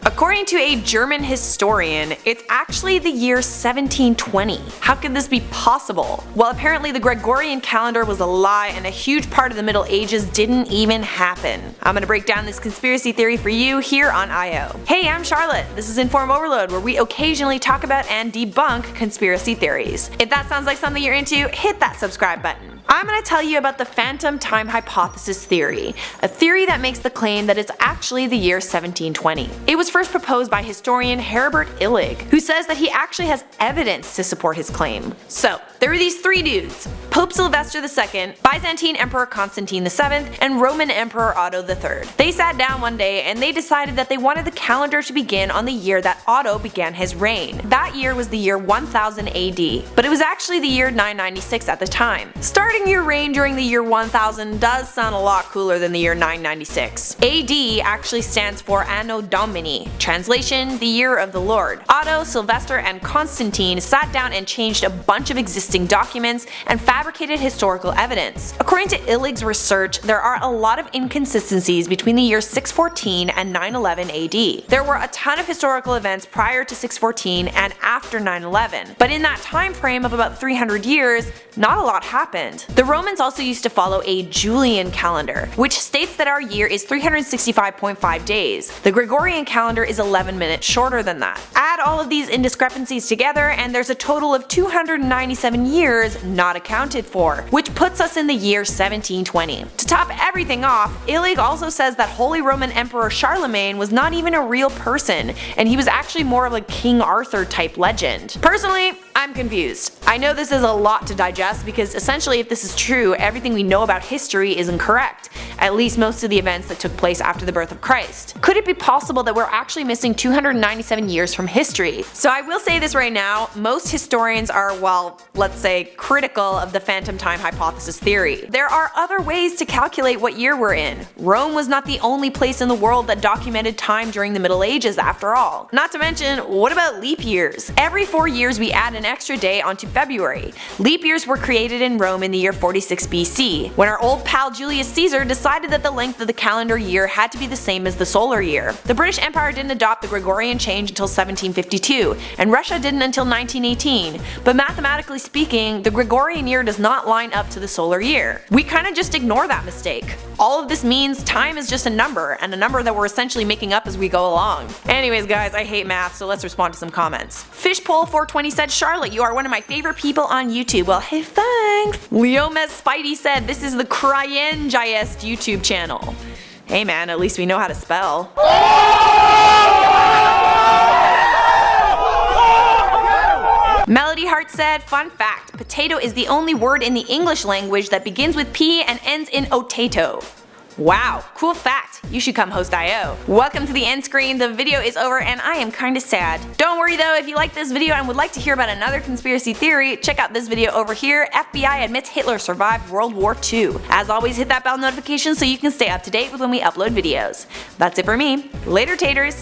According to a German historian, it's actually the year 1720. How could this be possible? Well, apparently the Gregorian calendar was a lie and a huge part of the Middle Ages didn't even happen. I'm gonna break down this conspiracy theory for you here on IO. Hey, I'm Charlotte. This is InformOverload, where we occasionally talk about and debunk conspiracy theories. If that sounds like something you're into, hit that subscribe button. I'm going to tell you about the phantom time hypothesis theory, a theory that makes the claim that it's actually the year 1720. It was first proposed by historian Herbert Illig, who says that he actually has evidence to support his claim. So, there were these three dudes: Pope Sylvester II, Byzantine Emperor Constantine VII, and Roman Emperor Otto III. They sat down one day and they decided that they wanted the calendar to begin on the year that Otto began his reign. That year was the year 1000 AD, but it was actually the year 996 at the time. Starting your reign during the year 1000 does sound a lot cooler than the year 996. AD actually stands for Anno Domini, translation, the year of the Lord. Otto, Sylvester, and Constantine sat down and changed a bunch of existing documents and fabricated historical evidence. According to Illig's research, there are a lot of inconsistencies between the year 614 and 911 AD. There were a ton of historical events prior to 614 and after 911, but in that time frame of about 300 years, not a lot happened. The Romans also used to follow a Julian calendar, which states that our year is 365.5 days. The Gregorian calendar is 11 minutes shorter than that. Add all of these indiscrepancies together and there's a total of 297 years not accounted for, which puts us in the year 1720. To top everything off, Illig also says that Holy Roman Emperor Charlemagne was not even a real person, and he was actually more of a King Arthur type legend. Personally, I'm confused. I know this is a lot to digest because essentially if this is true, everything we know about history is incorrect, at least most of the events that took place after the birth of Christ. Could it be possible that we're actually missing 297 years from history? So I will say this right now, most historians are, well, let's say critical of the phantom time hypothesis theory. There are other ways to calculate what year we're in. Rome was not the only place in the world that documented time during the Middle Ages after all. Not to mention, what about leap years? Every 4 years we add an extra day onto February. Leap years were created in Rome in the year 46 BC, when our old pal Julius Caesar decided that the length of the calendar year had to be the same as the solar year. The British Empire didn't adopt the Gregorian change until 1752, and Russia didn't until 1918, but mathematically speaking, the Gregorian year does not line up to the solar year. We kinda just ignore that mistake. All of this means time is just a number, and a number that we're essentially making up as we go along. Anyways guys, I hate math, so let's respond to some comments. Fishpole420 said, Charlotte, you are one of my favorite people on YouTube. Well, hey, thanks. Leomez Spidey said, this is the CryEngist YouTube channel. Hey man, at least we know how to spell. Melody Hart said, fun fact, potato is the only word in the English language that begins with P and ends in otato. Wow, cool fact. You should come host IO. Welcome to the end screen. The video is over and I am kinda sad. Don't worry though, if you like this video and would like to hear about another conspiracy theory, check out this video over here. FBI admits Hitler survived World War II. As always, hit that bell notification so you can stay up to date with when we upload videos. That's it for me. Later taters!